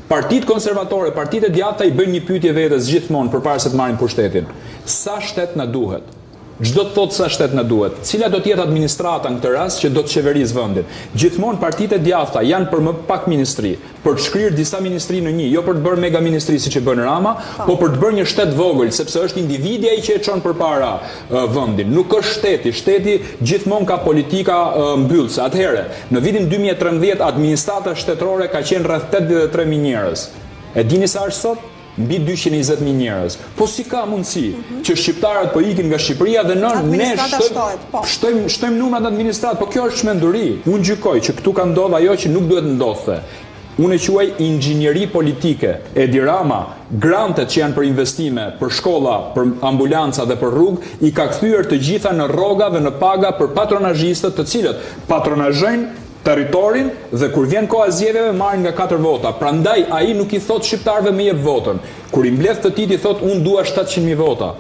Partitë konservatore, partitë e djatha i bëjnë një pyetje vetes gjithmonë përpara se të marrin pushtetin. Sa shtet na duhet? Çdo të thotë sa shtet na duhet. Cila do të jetë administrata në këtë rast që do të qeverisë vendin? Gjithmonë partitë e djatha janë për më pak ministri, për të shkrirë disa ministri në një, jo për të bërë mega ministri siç e bën Rama, po për të bërë një shtet vogël, sepse është individi ai që e çon përpara vendin. Nuk është shteti. Shteti gjithmonë ka politika mbyllëse. Atëherë, në vitin 2013 administrata shtetërore ka qenë rreth 83.000 njerëz. E dini sa është sot? Mbi 220.000 njerëz. Po si ka mundësi që shqiptarët po ikin nga Shqipëria dhe ne shtojmë numrat administrat, po kjo është çmenduri. Unë gjykoj që këtu ka ndodhur ajo që nuk duhet ndodhte. Unë e quaj inxhinieri politike. Edi Rama, grantet që janë për investime, për shkolla, për ambulanca dhe për rrugë, i ka kthyer të gjitha në rroga dhe në paga për patronazhistët, të cilët patronazhojnë territorin dhe kur vjen koha zgjedhjeve marrin nga 4 vota. Prandaj ai nuk i thot shqiptarëve me jep votën. Kur i mbledh të tij i thot unë dua 700.000 vota.